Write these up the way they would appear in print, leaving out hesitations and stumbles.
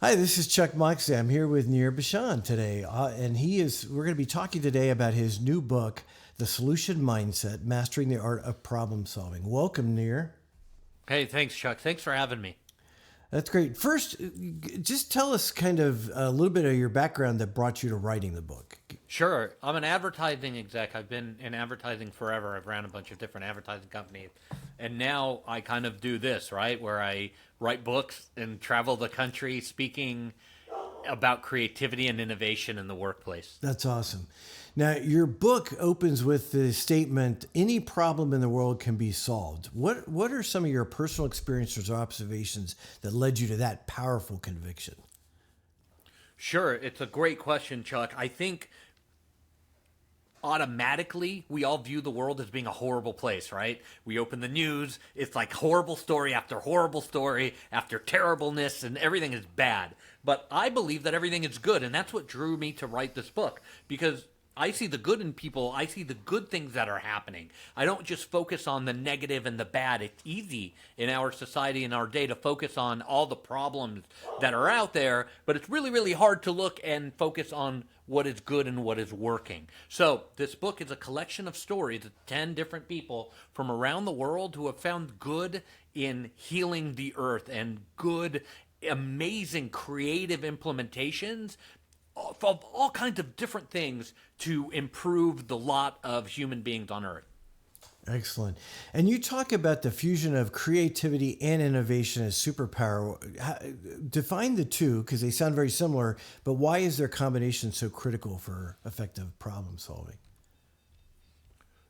Hi, this is Chuck Moxley. I'm here with Nir Bashan today, and we're going to be talking today about his new book, The Solution Mindset: Mastering the Art of Problem Solving. Welcome, Nir. Hey, thanks, Chuck. Thanks for having me. That's great. First, just tell us kind of a little bit of your background that brought you to writing the book. Sure. I'm an advertising exec. I've been in advertising forever. I've ran a bunch of different advertising companies. And now I kind of do this, right? Where I write books and travel the country speaking about creativity and innovation in the workplace. That's awesome. Now, your book opens with the statement, any problem in the world can be solved. What are some of your personal experiences or observations that led you to that powerful conviction? Sure. It's a great question, Chuck. I think automatically we all view the world as being a horrible place, right? We open the news, it's like horrible story after terribleness, and everything is bad. But I believe that everything is good, and that's what drew me to write this book, because I see the good in people. I see the good things that are happening. I don't just focus on the negative and the bad. It's easy in our society and our day to focus on all the problems that are out there, but it's really, really hard to look and focus on what is good and what is working. So this book is a collection of stories of 10 different people from around the world who have found good in healing the earth and good, amazing, creative implementations of all kinds of different things to improve the lot of human beings on Earth. Excellent. And you talk about the fusion of creativity and innovation as superpower. Define the two, because they sound very similar, but why is their combination so critical for effective problem solving?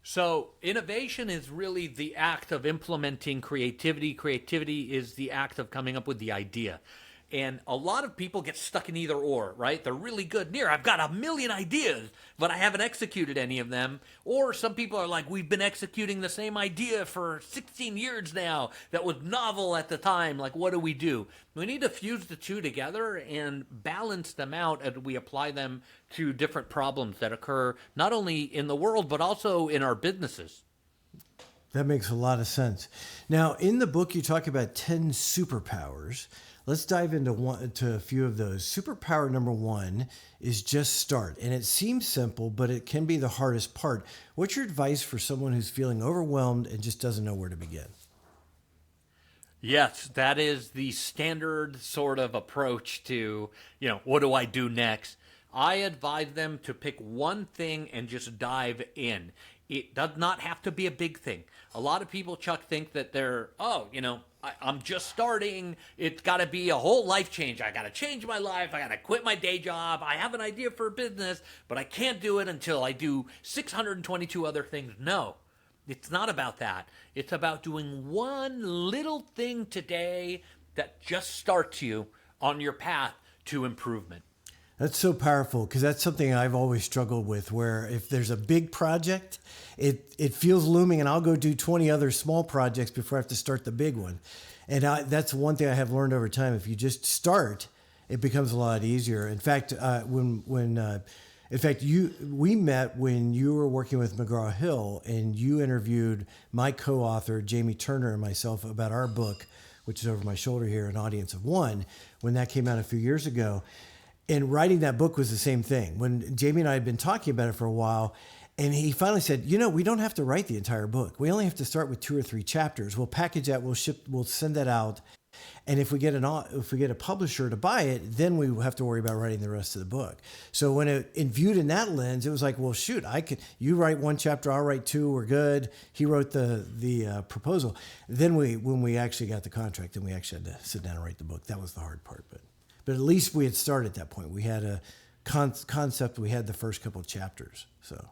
So innovation is really the act of implementing creativity. Creativity is the act of coming up with the idea. And a lot of people get stuck in either or, right? They're really good. Nir, I've got a million ideas, but I haven't executed any of them. Or some people are like, we've been executing the same idea for 16 years now that was novel at the time. Like, what do? We need to fuse the two together and balance them out as we apply them to different problems that occur not only in the world, but also in our businesses. That makes a lot of sense. Now, in the book, you talk about 10 superpowers. Let's dive into a few of those. Superpower number one is just start. And it seems simple, but it can be the hardest part. What's your advice for someone who's feeling overwhelmed and just doesn't know where to begin? Yes, that is the standard sort of approach to, what do I do next? I advise them to pick one thing and just dive in. It does not have to be a big thing. A lot of people, Chuck, think that I'm just starting. It's got to be a whole life change. I got to change my life. I got to quit my day job. I have an idea for a business, but I can't do it until I do 622 other things. No, it's not about that. It's about doing one little thing today that just starts you on your path to improvement. That's so powerful, because that's something I've always struggled with, where if there's a big project, it feels looming, and I'll go do 20 other small projects before I have to start the big one. And that's one thing I have learned over time. If you just start, it becomes a lot easier. In fact, we met when you were working with McGraw-Hill, and you interviewed my co-author, Jamie Turner, and myself about our book, which is over my shoulder here, An Audience of One, when that came out a few years ago. And writing that book was the same thing. When Jamie and I had been talking about it for a while, and he finally said, we don't have to write the entire book. We only have to start with 2 or 3 chapters. We'll package that, we'll send that out. And if we get a publisher to buy it, then we have to worry about writing the rest of the book. So when viewed in that lens, it was like, well, shoot, you write 1 chapter, I'll write 2, we're good. He wrote the proposal. Then when we actually got the contract, then we actually had to sit down and write the book. That was the hard part, but at least we had started at that point. We had a concept. We had the first couple of chapters. So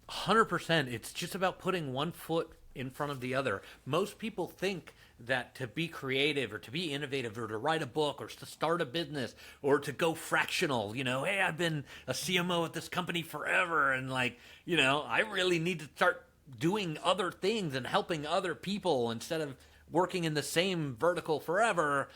100%. It's just about putting one foot in front of the other. Most people think that to be creative or to be innovative or to write a book or to start a business or to go fractional, hey, I've been a CMO at this company forever, and I really need to start doing other things and helping other people instead of working in the same vertical forever.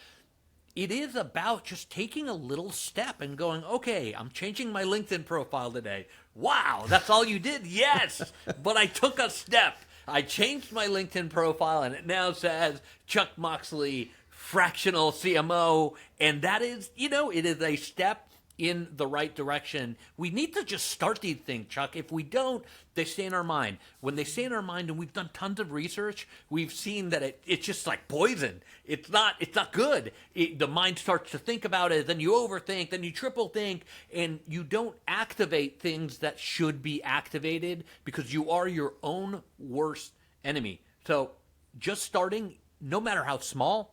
It is about just taking a little step and going, okay, I'm changing my LinkedIn profile today. Wow, that's all you did? Yes, but I took a step. I changed my LinkedIn profile, and it now says Chuck Moxley, fractional CMO, and that is, it is a step in the right direction. We need to just start these things, Chuck. If we don't, they stay in our mind. When they stay in our mind, and we've done tons of research, we've seen that it's just like poison. It's not good. The mind starts to think about it, then you overthink, then you triple think, and you don't activate things that should be activated because you are your own worst enemy. So just starting, no matter how small,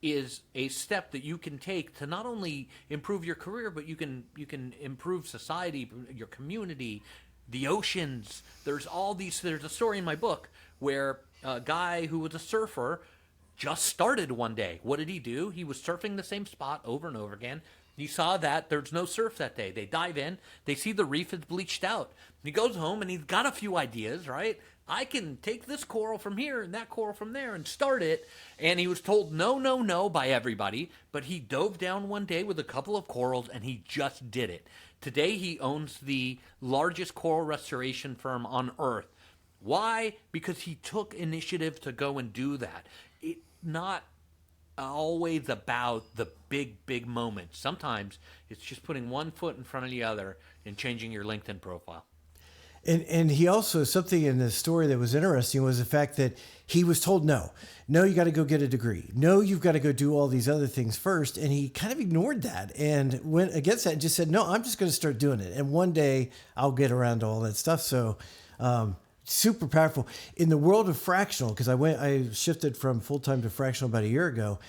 is a step that you can take to not only improve your career, but you can improve society, your community, the oceans. There's a story in my book where a guy who was a surfer just started one day. What did he do? He was surfing the same spot over and over again. He saw that there's no surf that day. They dive in, they see the reef is bleached out. He goes home and he's got a few ideas, right? I can take this coral from here and that coral from there and start it. And he was told no, no, no by everybody, but he dove down one day with a couple of corals and he just did it. Today he owns the largest coral restoration firm on earth. Why? Because he took initiative to go and do that. It's not always about the big moments. Sometimes it's just putting one foot in front of the other and changing your LinkedIn profile. And he also, something in the story that was interesting was the fact that he was told, no, you got to go get a degree. No, you've got to go do all these other things first. And he kind of ignored that and went against that and just said, no, I'm just going to start doing it. And one day I'll get around to all that stuff. So, super powerful in the world of fractional. Cause I shifted from full-time to fractional about a year ago.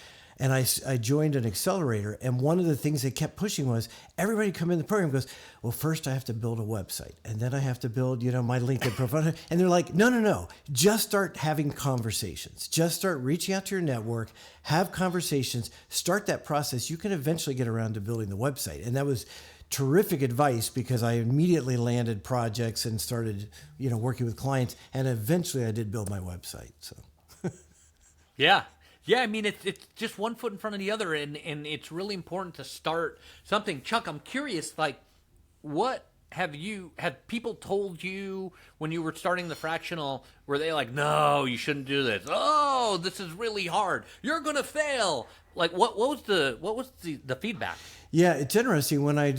And I joined an accelerator. And one of the things they kept pushing was everybody come in the program goes, well, first I have to build a website and then I have to build, my LinkedIn profile. And they're like, no. Just start having conversations. Just start reaching out to your network, have conversations, start that process. You can eventually get around to building the website. And that was terrific advice because I immediately landed projects and started, working with clients. And eventually I did build my website. So, yeah. Yeah, I mean, it's just one foot in front of the other, and it's really important to start something. Chuck, I'm curious, what have people told you when you were starting the fractional? Were they like, no, you shouldn't do this. Oh, this is really hard. You're going to fail. What was the feedback? Yeah, it's interesting. When I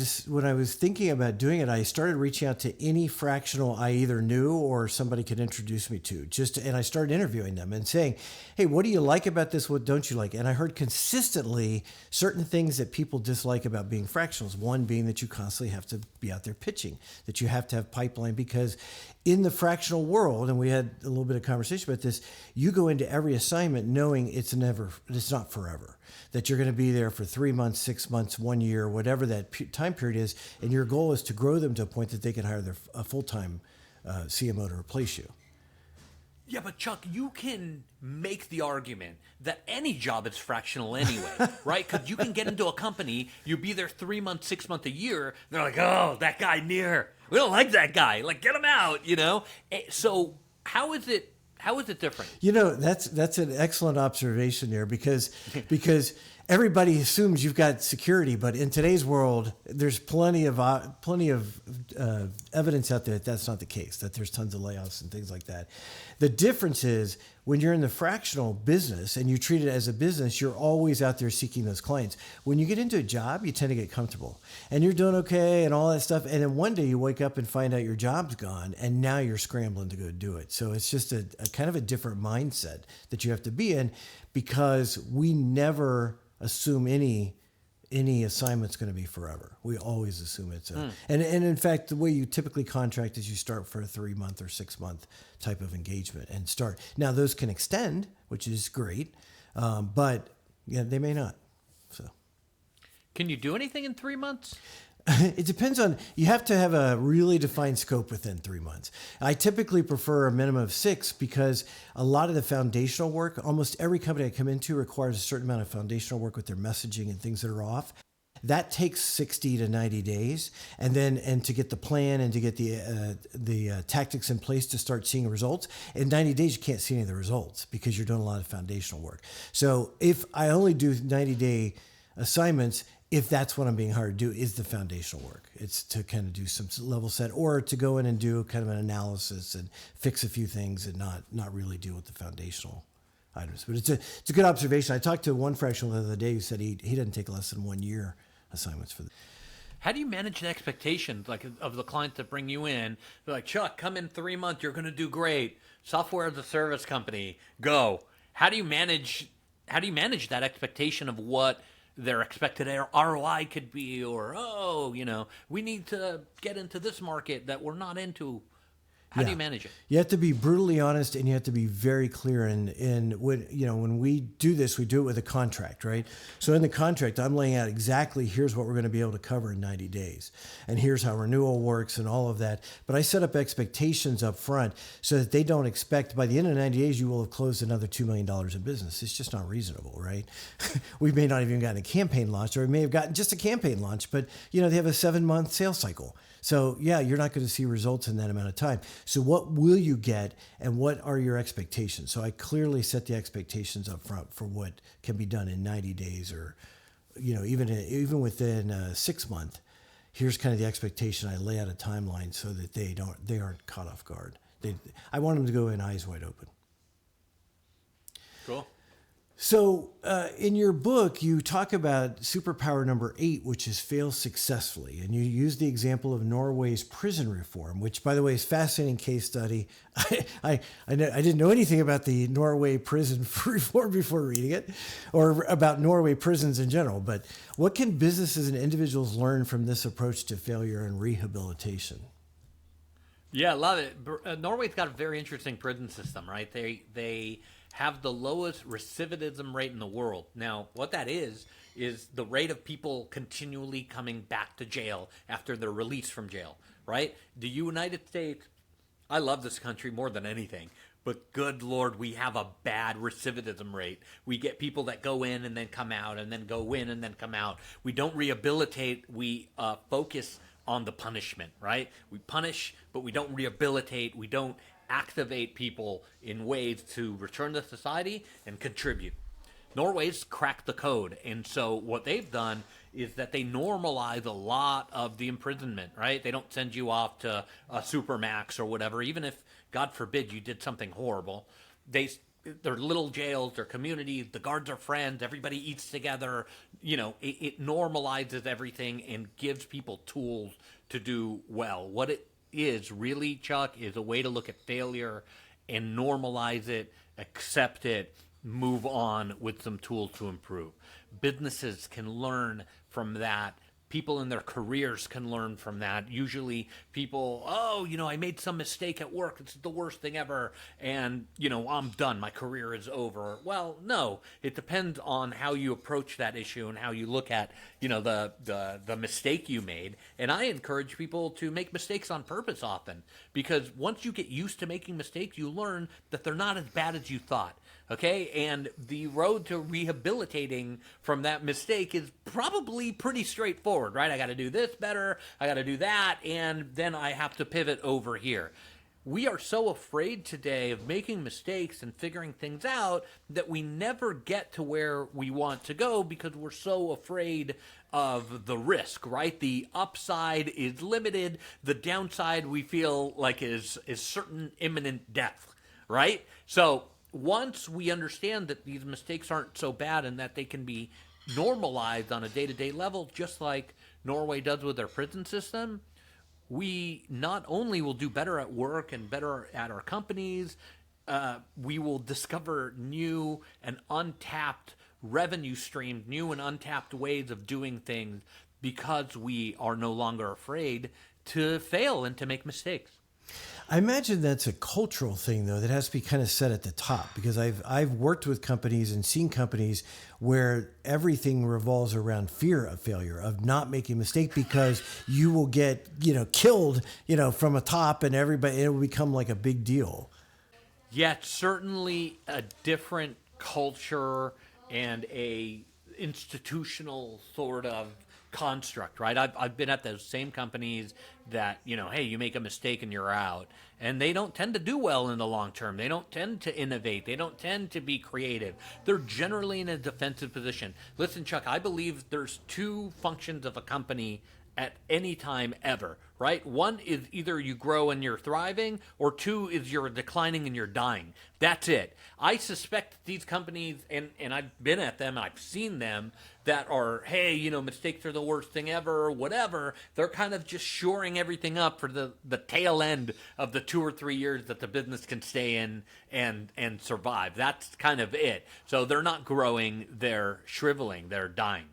was thinking about doing it, I started reaching out to any fractional I either knew or somebody could introduce me to. And I started interviewing them and saying, "Hey, what do you like about this? What don't you like?" And I heard consistently certain things that people dislike about being fractionals. One being that you constantly have to be out there pitching, that you have to have pipeline because in the fractional world, and we had a little bit of conversation about this, you go into every assignment knowing it's not forever. That you're going to be there for 3 months, 6 months, 1 year, whatever that time period is. And your goal is to grow them to a point that they can hire a full-time CMO to replace you. Yeah, but Chuck, you can make the argument that any job is fractional anyway, right? Because you can get into a company, you be there 3 months, 6 months, a year, and they're like, oh, that guy Nir, we don't like that guy. Get him out, So how is it different? That's an excellent observation there because everybody assumes you've got security, but in today's world, there's plenty of evidence out there that that's not the case, that there's tons of layoffs and things like that. The difference is when you're in the fractional business and you treat it as a business, you're always out there seeking those clients. When you get into a job, you tend to get comfortable and you're doing okay and all that stuff. And then one day you wake up and find out your job's gone and now you're scrambling to go do it. So it's just a kind of a different mindset that you have to be in because we never assume any assignment's going to be forever. We always assume it's and in fact, the way you typically contract is you start for a 3 month or 6 month type of engagement and start. Now those can extend, which is great, but yeah, they may not. So, can you do anything in 3 months? It depends on, you have to have a really defined scope within 3 months. I typically prefer a minimum of 6 because a lot of the foundational work, almost every company I come into requires a certain amount of foundational work with their messaging and things that are off. That takes 60 to 90 days. And to get the plan and to get the tactics in place to start seeing results, in 90 days, you can't see any of the results because you're doing a lot of foundational work. So if I only do 90-day assignments, if that's what I'm being hired to do, is the foundational work. It's to kind of do some level set or to go in and do kind of an analysis and fix a few things and not really deal with the foundational items. But it's a good observation. I talked to one fractional the other day who said he doesn't take less than 1 year assignments for this. How do you manage the expectations like of the clients that bring you in? They're like, Chuck, come in 3 months, you're going to do great. Software as a service company, go. How do you manage that expectation of what their expected ROI could be, or we need to get into this market that we're not into? How do you manage it? You have to be brutally honest, and you have to be very clear. And when we do this, we do it with a contract, right? So in the contract, I'm laying out exactly here's what we're going to be able to cover in 90 days, and here's how renewal works and all of that. But I set up expectations up front so that they don't expect by the end of 90 days you will have closed another $2 million in business. It's just not reasonable, right? We may not have even gotten a campaign launched, or we may have gotten just a campaign launch, but they have a 7-month sales cycle. So you're not going to see results in that amount of time. So what will you get, and what are your expectations? So I clearly set the expectations up front for what can be done in 90 days, or even within 6 months. Here's kind of the expectation. I lay out a timeline so that they aren't caught off guard. I want them to go in eyes wide open. Cool. So in your book, you talk about superpower number 8, which is fail successfully. And you use the example of Norway's prison reform, which, by the way, is a fascinating case study. I didn't know anything about the Norway prison reform before reading it, or about Norway prisons in general. But what can businesses and individuals learn from this approach to failure and rehabilitation? Yeah, I love it. Norway's got a very interesting prison system, right? They have the lowest recidivism rate in the world. Now, what that is the rate of people continually coming back to jail after they're released from jail, right? The United States, I love this country more than anything, but good Lord, we have a bad recidivism rate. We get people that go in and then come out, and then go in and then come out. We don't rehabilitate. We focus on the punishment, right? We punish, but we don't rehabilitate. We don't activate people in ways to return to society and contribute. Norway's cracked the code, and so what they've done is that they normalize a lot of the imprisonment, right? They don't send you off to a supermax or whatever, even if, God forbid, you did something horrible. They're little jails, they're communities, the guards are friends, everybody eats together. It normalizes everything and gives people tools to do well. What it is really, Chuck, is a way to look at failure and normalize it, accept it, move on with some tools to improve. Businesses can learn from that. People in their careers can learn from that. Usually people, I made some mistake at work. It's the worst thing ever. And, I'm done. My career is over. Well, no. It depends on how you approach that issue and how you look at, the mistake you made. And I encourage people to make mistakes on purpose often, because once you get used to making mistakes, you learn that they're not as bad as you thought. Okay, and the road to rehabilitating from that mistake is probably pretty straightforward, right? I got to do this better, I got to do that, and then I have to pivot over here. We are so afraid today of making mistakes and figuring things out that we never get to where we want to go because we're so afraid of the risk, right? The upside is limited, the downside we feel like is certain imminent death, right? So once we understand that these mistakes aren't so bad and that they can be normalized on a day-to-day level, just like Norway does with their prison system, we not only will do better at work and better at our companies, we will discover new and untapped revenue streams, new and untapped ways of doing things, because we are no longer afraid to fail and to make mistakes. I imagine that's a cultural thing, though, that has to be kind of set at the top, because I've worked with companies and seen companies where everything revolves around fear of failure, of not making a mistake, because you will get, killed, from a top, and it will become like a big deal. Yeah, it's certainly a different culture and a institutional sort of construct, right? I've been at those same companies that, hey, you make a mistake and you're out. And they don't tend to do well in the long term. They don't tend to innovate. They don't tend to be creative. They're generally in a defensive position. Listen, Chuck, I believe there's two functions of a company at any time ever, right? One is either you grow and you're thriving, or two is you're declining and you're dying. That's it. I suspect these companies, and I've been at them, and I've seen them, that are, hey, mistakes are the worst thing ever, or whatever. They're kind of just shoring everything up for the tail end of the 2 or 3 years that the business can stay in and survive. That's kind of it. So they're not growing, they're shriveling, they're dying.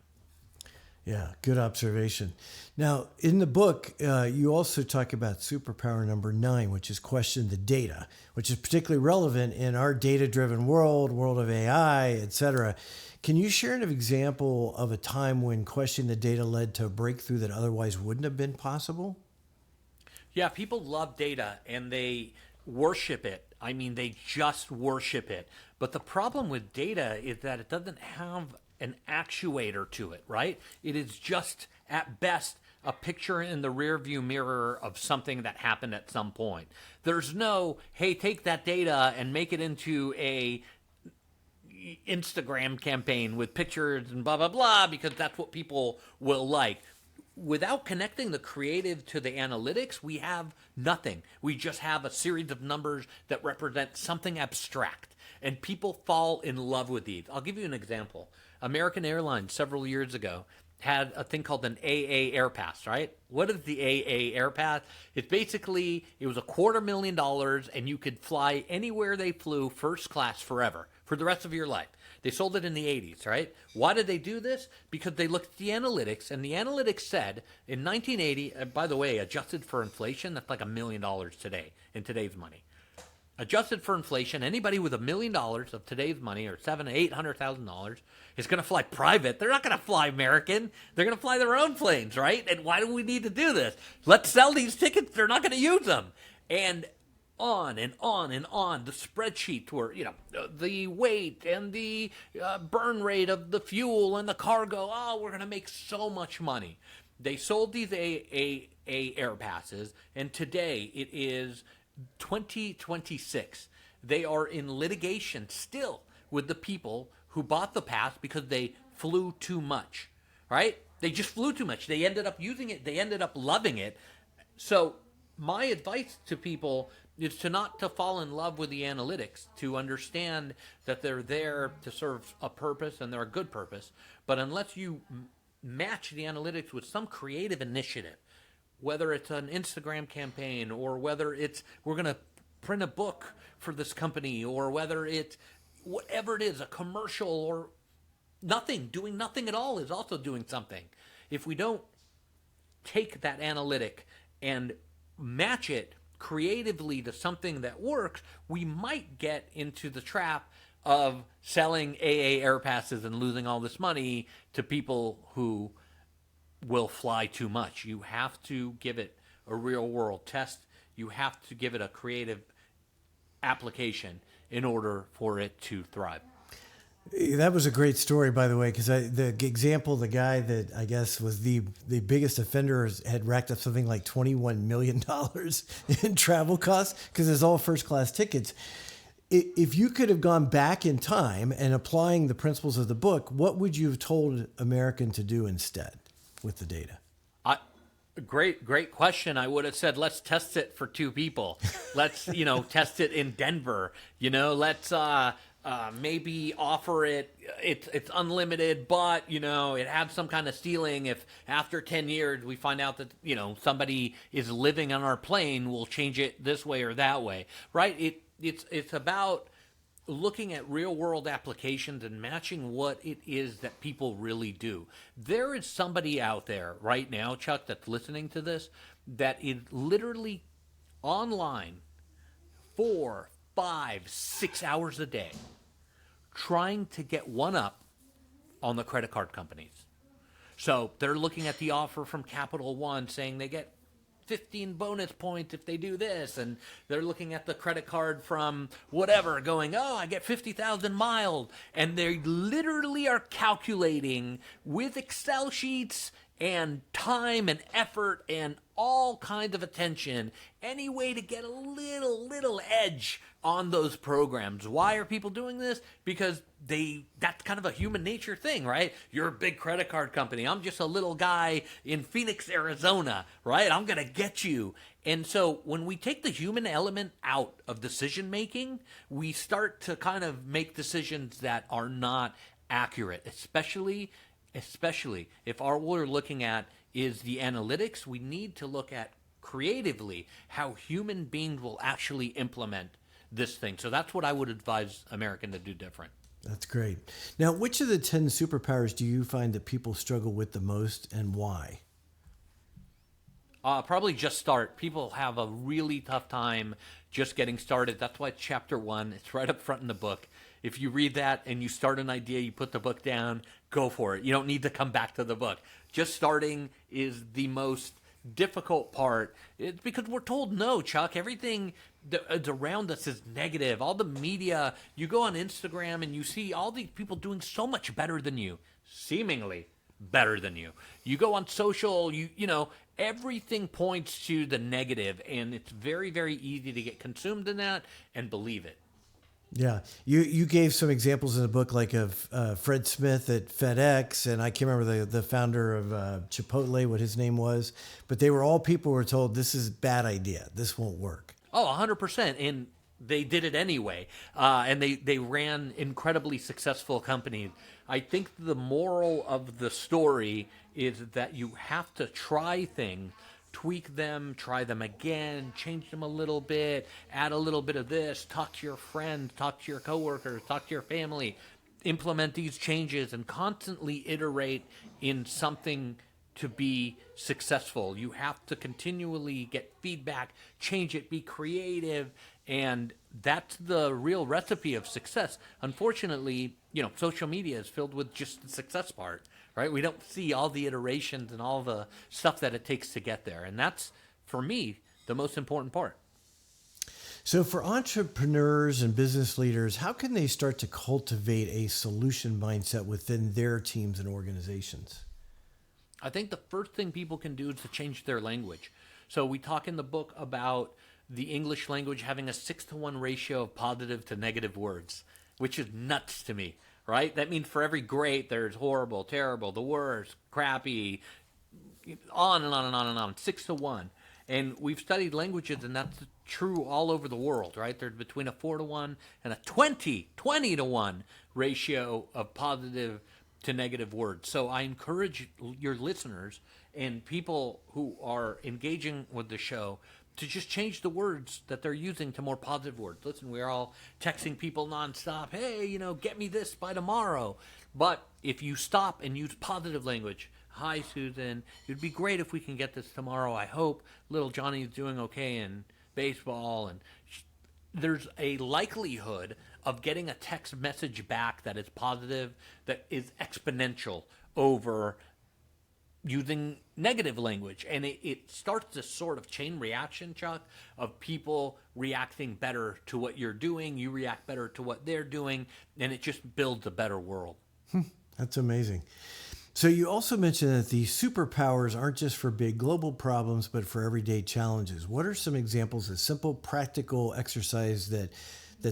Yeah, good observation. Now, in the book, you also talk about superpower number 9, which is question the data, which is particularly relevant in our data-driven world of AI, et cetera. Can you share an example of a time when questioning the data led to a breakthrough that otherwise wouldn't have been possible? Yeah, people love data and they worship it. I mean, they just worship it. But the problem with data is that it doesn't have an actuator to it, right? It is just, at best, a picture in the rearview mirror of something that happened at some point. There's no, hey, take that data and make it into a Instagram campaign with pictures and blah, blah, blah, because that's what people will like. Without connecting the creative to the analytics, we have nothing. We just have a series of numbers that represent something abstract. And people fall in love with these. I'll give you an example. American Airlines several years ago had a thing called an AA Air Pass, right? What is the AA Air Pass? It's basically, it was $250,000 and you could fly anywhere they flew first class forever, for the rest of your life. They sold it in the 80s, right? Why did they do this? Because they looked at the analytics, and the analytics said in 1980, by the way, adjusted for inflation, that's like $1 million today, in today's money. Adjusted for inflation, anybody with $1 million of today's money, or $800,000, is going to fly private. They're not going to fly American. They're going to fly their own planes, right? And why do we need to do this? Let's sell these tickets. They're not going to use them. And on and on and on. The spreadsheets were, the weight and the burn rate of the fuel and the cargo. Oh, we're going to make so much money. They sold these AA Air Passes, and today it is 2026. They are in litigation still with the people who bought the pass because they flew too much, right? They just flew too much. They ended up using it. They ended up loving it. So my advice to people is to fall in love with the analytics, to understand that they're there to serve a purpose and they're a good purpose. But unless you match the analytics with some creative initiative, whether it's an Instagram campaign or whether it's we're going to print a book for this company, or whether it's whatever it is, a commercial, or nothing, doing nothing at all is also doing something. If we don't take that analytic and match it creatively to something that works, we might get into the trap of selling AA Air Passes and losing all this money to people who will fly too much. You have to give it a real world test. You have to give it a creative application in order for it to thrive. That was a great story, by the way, because the example, the guy that I guess was the biggest offender had racked up something like $21 million in travel costs because it's all first class tickets. If you could have gone back in time and applying the principles of the book, what would you have told American to do instead with the data? Great question. I would have said, let's test it for 2 people. Let's, test it in Denver. Let's maybe offer it. It's unlimited, but it has some kind of ceiling. If after 10 years we find out that somebody is living on our plane, we'll change it this way or that way. Right? It's about looking at real world applications and matching what it is that people really do. There is somebody out there right now, Chuck, that's listening to this, that is literally online 4, 5, 6 hours a day trying to get one up on the credit card companies. So they're looking at the offer from Capital One saying they get 15 bonus points if they do this, and they're looking at the credit card from whatever going, oh, I get 50,000 miles, and they literally are calculating with Excel sheets and time and effort and all kinds of attention, any way to get a little edge on those programs. Why are people doing this? Because that's kind of a human nature thing, right? You're a big credit card company. I'm just a little guy in Phoenix, Arizona, right? I'm going to get you. And so when we take the human element out of decision making, we start to kind of make decisions that are not accurate, especially if all we're looking at is the analytics. We need to look at creatively how human beings will actually implement this thing. So that's what I would advise American to do different. That's great. Now, which of the 10 superpowers do you find that people struggle with the most, and why? Probably just start. People have a really tough time just getting started. That's why it's chapter 1. It's right up front in the book. If you read that and you start an idea, you put the book down, go for it. You don't need to come back to the book. Just starting is the most difficult part. It's because we're told no, Chuck. Everything that's around us is negative. All the media, you go on Instagram and you see all these people doing so much better than you, seemingly better than you. You go on social, you know, everything points to the negative, and it's very, very easy to get consumed in that and believe it. Yeah, you gave some examples in the book, like of Fred Smith at FedEx, and I can't remember the founder of Chipotle, what his name was, but they were all people who were told, this is a bad idea, this won't work. Oh, 100%, and they did it anyway, and they ran incredibly successful companies. I think the moral of the story is that you have to try things, tweak them, try them again, change them a little bit, add a little bit of this, talk to your friends, talk to your coworkers, talk to your family, implement these changes, and constantly iterate in something to be successful. You have to continually get feedback, change it, be creative, and that's the real recipe of success. Unfortunately, you know, social media is filled with just the success part, right? We don't see all the iterations and all the stuff that it takes to get there. And that's, for me, the most important part. So for entrepreneurs and business leaders, how can they start to cultivate a solution mindset within their teams and organizations? I think the first thing people can do is to change their language. So we talk in the book about the English language having a 6-to-1 ratio of positive to negative words, which is nuts to me, right? That means for every great, there's horrible, terrible, the worst, crappy, on and on and on and on, 6-to-1. And we've studied languages, and that's true all over the world, right? There's between a 4-to-1 and a 20-to-1 ratio of positive to negative words. So I encourage your listeners and people who are engaging with the show to just change the words that they're using to more positive words. Listen, we're all texting people nonstop. Hey, you know, get me this by tomorrow. But if you stop and use positive language, hi, Susan, it'd be great if we can get this tomorrow. I hope little Johnny is doing okay in baseball. And there's a likelihood of getting a text message back that is positive, that is exponential over using negative language. And it starts this sort of chain reaction, Chuck, of people reacting better to what you're doing. You react better to what they're doing, and it just builds a better world. That's amazing. So you also mentioned that the superpowers aren't just for big global problems, but for everyday challenges. What are some examples of simple, practical exercise that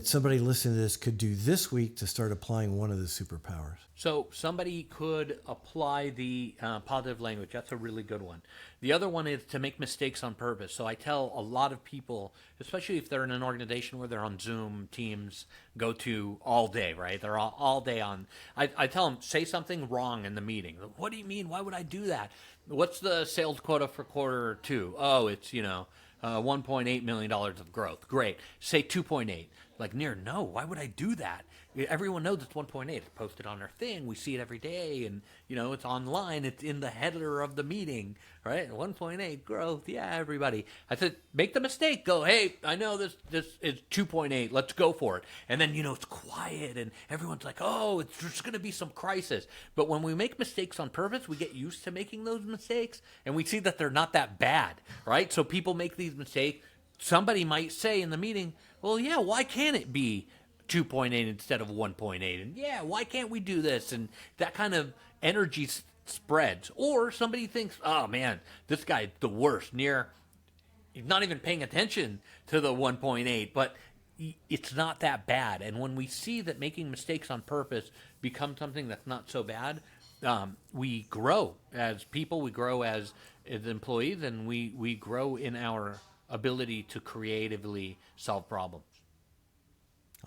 somebody listening to this could do this week to start applying one of the superpowers? So somebody could apply the positive language. That's a really good one. The other one is to make mistakes on purpose. So I tell a lot of people, especially if they're in an organization where they're on Zoom, Teams, go to all day, right? They're all day on. I tell them, say something wrong in the meeting. What do you mean? Why would I do that? What's the sales quota for quarter 2? Oh, it's, $1.8 million of growth. Great. Say 2.8. Like, Nir, no, why would I do that? Everyone knows it's 1.8. It's posted on our thing. We see it every day, and, it's online. It's in the header of the meeting, right? 1.8 growth. Yeah, everybody. I said, make the mistake. Go, hey, I know this is 2.8. Let's go for it. And then, it's quiet, and everyone's like, oh, it's just going to be some crisis. But when we make mistakes on purpose, we get used to making those mistakes, and we see that they're not that bad, right? So people make these mistakes. Somebody might say in the meeting, well, yeah, why can't it be 2.8 instead of 1.8? And yeah, why can't we do this? And that kind of energy spreads. Or somebody thinks, oh man, this guy's the worst. He's not even paying attention to the 1.8, but it's not that bad. And when we see that making mistakes on purpose becomes something that's not so bad, we grow as people, we grow as employees, and we grow in our ability to creatively solve problems.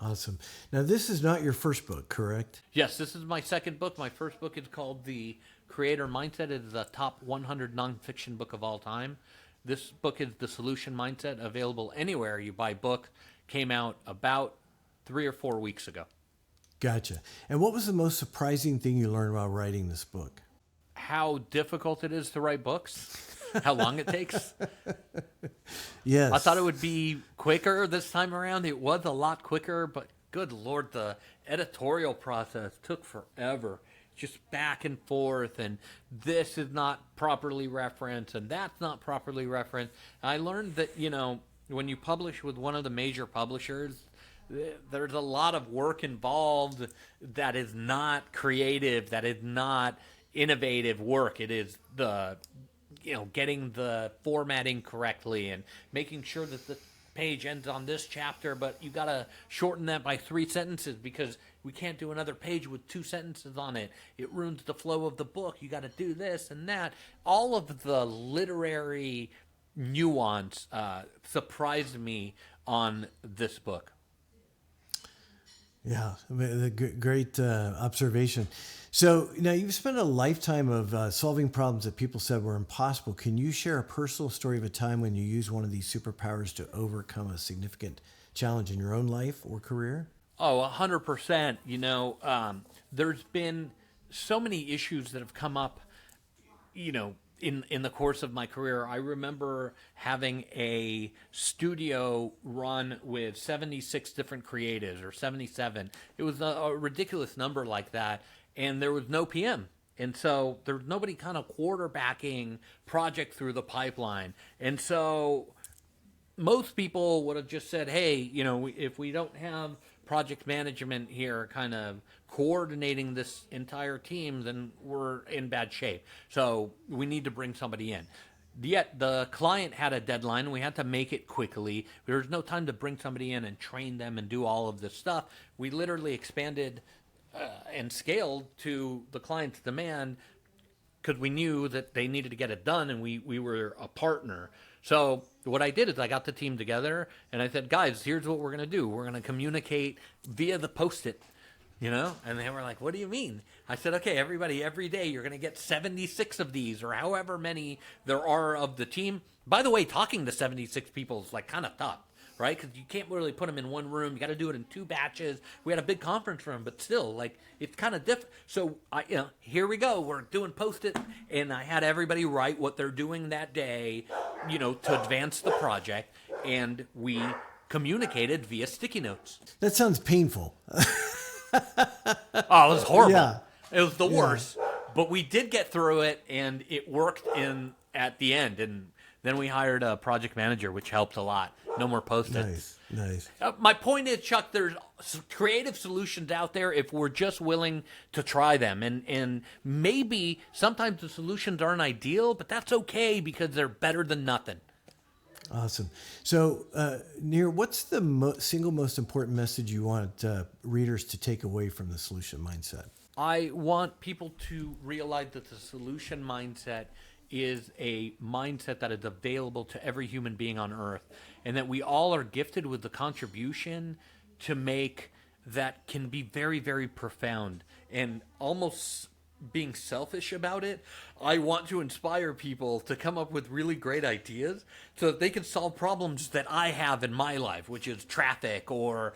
Awesome. Now, this is not your first book, correct? Yes, this is my second book. My first book is called The Creator Mindset. It is the top 100 nonfiction book of all time. This book is The Solution Mindset, available anywhere you buy book. Came out about 3 or 4 weeks ago. Gotcha. And what was the most surprising thing you learned while writing this book? How difficult it is to write books. How long it takes. Yes. I thought it would be quicker this time around. It was a lot quicker, but good Lord, the editorial process took forever. Just back and forth, and this is not properly referenced, and that's not properly referenced. I learned that, when you publish with one of the major publishers, there's a lot of work involved that is not creative, that is not innovative work. It is the getting the formatting correctly and making sure that the page ends on this chapter, but you got to shorten that by 3 sentences because we can't do another page with 2 sentences on it. It ruins the flow of the book. You got to do this and that. All of the literary nuance surprised me on this book. Yeah, great observation. So now you've spent a lifetime of solving problems that people said were impossible. Can you share a personal story of a time when you used one of these superpowers to overcome a significant challenge in your own life or career? Oh, 100%. There's been so many issues that have come up, in the course of my career. I remember having a studio run with 76 different creatives, or 77. It was a ridiculous number like that, and there was no PM. And so there was nobody kind of quarterbacking project through the pipeline. And so most people would have just said, hey, if we don't have project management here kind of coordinating this entire team, then we're in bad shape. So we need to bring somebody in. Yet the client had a deadline. We had to make it quickly. There was no time to bring somebody in and train them and do all of this stuff. We literally expanded and scaled to the client's demand because we knew that they needed to get it done, and we were a partner. So what I did is I got the team together, and I said, guys, here's what we're going to do. We're going to communicate via the Post-it, And they were like, what do you mean? I said, okay, everybody, every day you're going to get 76 of these, or however many there are of the team. By the way, talking to 76 people is kind of tough, right? Because you can't really put them in one room. You got to do it in 2 batches. We had a big conference room, but still, it's kind of different. So, here we go. We're doing Post-it, and I had everybody write what they're doing that day, to advance the project, and we communicated via sticky notes. That sounds painful. Oh, it was horrible. Yeah. It was the worst. But we did get through it, and it worked at the end. And then we hired a project manager, which helped a lot. No more Post-its. Nice. My point is, Chuck, there's creative solutions out there if we're just willing to try them. And maybe sometimes the solutions aren't ideal, but that's okay because they're better than nothing. Awesome. So, Nir, what's the single most important message you want readers to take away from the solution mindset? I want people to realize that the solution mindset is a mindset that is available to every human being on earth, and that we all are gifted with the contribution to make that can be very, very profound. And almost being selfish about it, I want to inspire people to come up with really great ideas so that they can solve problems that I have in my life, which is traffic or,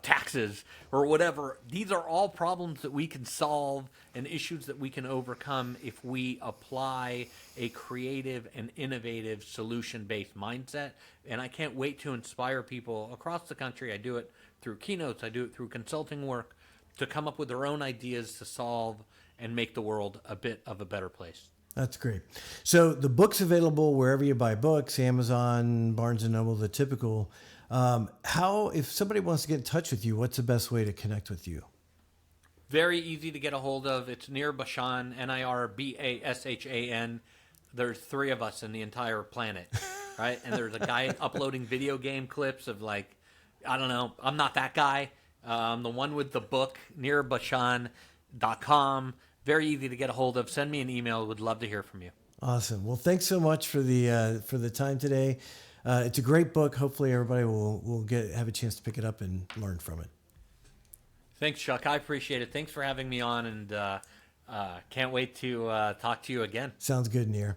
taxes or whatever. These are all problems that we can solve and issues that we can overcome if we apply a creative and innovative solution-based mindset. And I can't wait to inspire people across the country. I do it through keynotes. I do it through consulting work, to come up with their own ideas to solve and make the world a bit of a better place. That's great. So the book's available wherever you buy books, Amazon, Barnes & Noble, the typical. If somebody wants to get in touch with you, what's the best way to connect with you? Very easy to get a hold of. It's Nir Bashan, Nirbashan. There's 3 of us in the entire planet, right? And there's a guy uploading video game clips of like, I don't know. I'm not that guy. The one with the book, nirbashan.com. Very easy to get a hold of. Send me an email. Would love to hear from you. Awesome. Well, thanks so much for the time today. It's a great book. Hopefully, everybody will have a chance to pick it up and learn from it. Thanks, Chuck. I appreciate it. Thanks for having me on, and can't wait to talk to you again. Sounds good, Nir.